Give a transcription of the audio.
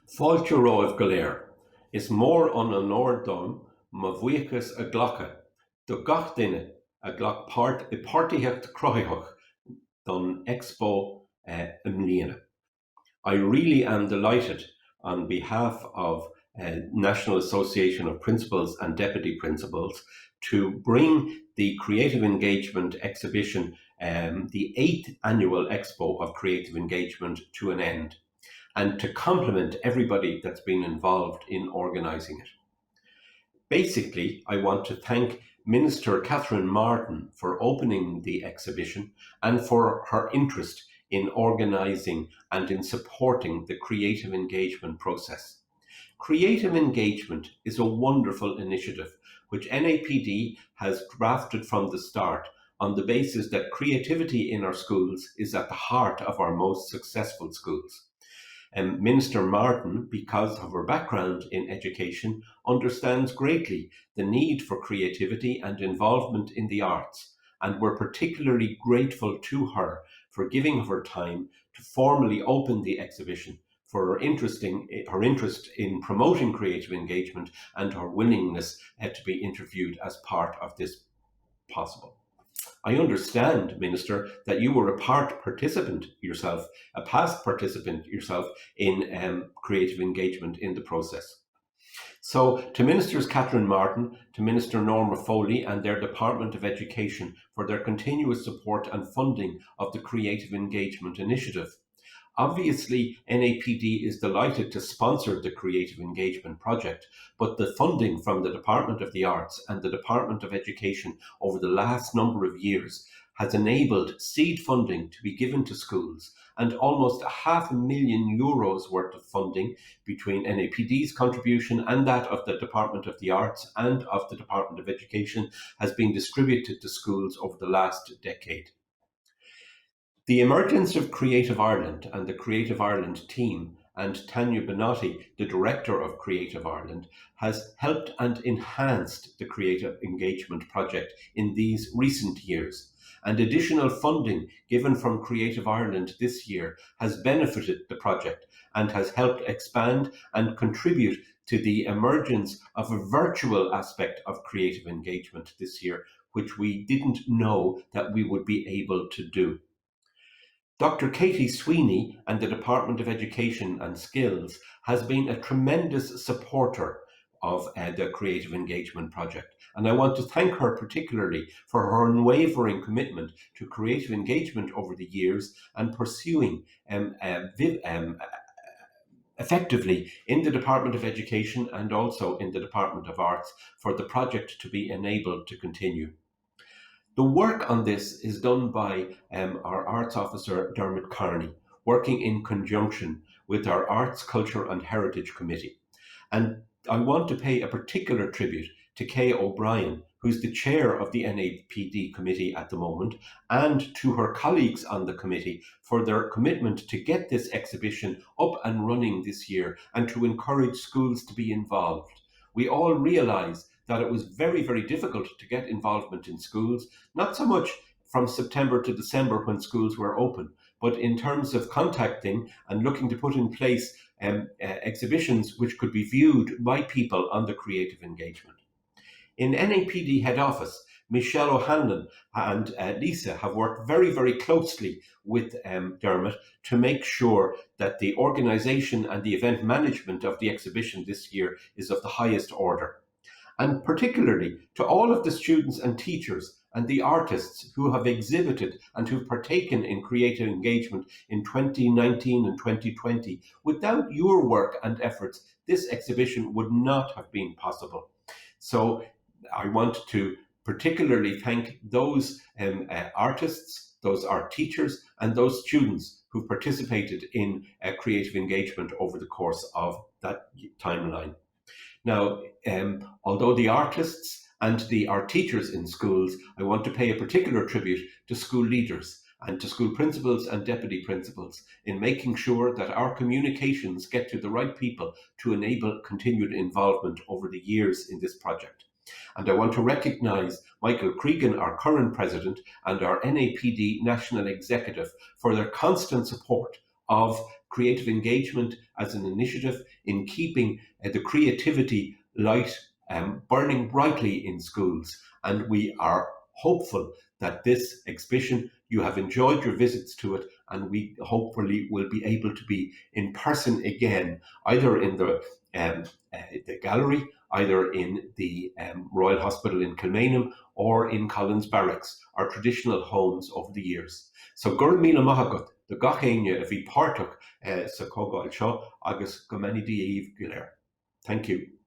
Fáilte romhaibh go léir, is mór an onóir dom má bhuíochas a ghlacha do gach duine a ghlach páirtíocht cruthaíoch don Expo Mbliana. I really am delighted on behalf of National Association of Principals and Deputy Principals to bring the Creative Engagement exhibition, the 8th annual Expo of Creative Engagement, to an end, and to compliment everybody that's been involved in organising it. Basically, I want to thank Minister Catherine Martin for opening the exhibition and for her interest in organising and in supporting the creative engagement process. Creative engagement is a wonderful initiative which NAPD has drafted from the start on the basis that creativity in our schools is at the heart of our most successful schools. Minister Martin, because of her background in education, understands greatly the need for creativity and involvement in the arts, and we're particularly grateful to her for giving of her time to formally open the exhibition, for her interest in promoting creative engagement, and her willingness to be interviewed as part of this possible. I understand, Minister, that you were a past participant yourself in creative engagement in the process. So, to Ministers Catherine Martin, to Minister Norma Foley and their Department of Education for their continuous support and funding of the Creative Engagement Initiative. Obviously, NAPD is delighted to sponsor the Creative Engagement project, but the funding from the Department of the Arts and the Department of Education over the last number of years has enabled seed funding to be given to schools, and almost €500,000 worth of funding between NAPD's contribution and that of the Department of the Arts and of the Department of Education has been distributed to schools over the last decade. The emergence of Creative Ireland and the Creative Ireland team, and Tanya Benotti, the Director of Creative Ireland, has helped and enhanced the Creative Engagement project in these recent years. And additional funding given from Creative Ireland this year has benefited the project and has helped expand and contribute to the emergence of a virtual aspect of creative engagement this year, which we didn't know that we would be able to do. Dr. Katie Sweeney and the Department of Education and Skills has been a tremendous supporter of the Creative Engagement project. And I want to thank her particularly for her unwavering commitment to creative engagement over the years and pursuing effectively in the Department of Education and also in the Department of Arts for the project to be enabled to continue. The work on this is done by our Arts Officer, Dermot Carney, working in conjunction with our Arts, Culture and Heritage Committee. And I want to pay a particular tribute to Kay O'Brien, who's the chair of the NAPD committee at the moment, and to her colleagues on the committee for their commitment to get this exhibition up and running this year and to encourage schools to be involved. We all realise that it was very, very difficult to get involvement in schools, not so much from September to December when schools were open, but in terms of contacting and looking to put in place exhibitions which could be viewed by people on the creative engagement. In NAPD head office, Michelle O'Hanlon and Lisa have worked very, very closely with Dermot to make sure that the organisation and the event management of the exhibition this year is of the highest order. And particularly to all of the students and teachers and the artists who have exhibited and who've partaken in creative engagement in 2019 and 2020. Without your work and efforts, this exhibition would not have been possible. So I want to particularly thank those artists, those art teachers, and those students who participated in creative engagement over the course of that timeline. Now, although the artists and the art teachers in schools, I want to pay a particular tribute to school leaders and to school principals and deputy principals in making sure that our communications get to the right people to enable continued involvement over the years in this project. And I want to recognise Michael Cregan, our current president, and our NAPD national executive for their constant support of creative engagement as an initiative in keeping the creativity light burning brightly in schools. And we are hopeful that this exhibition, you have enjoyed your visits to it, and we hopefully will be able to be in person again, either in the gallery, either in the Royal Hospital in Kilmainham, or in Collins Barracks, our traditional homes over the years. So gur míle maith the gachéine a bhí páirteach sa cógáil seo agus go many díobh go léir. Thank you.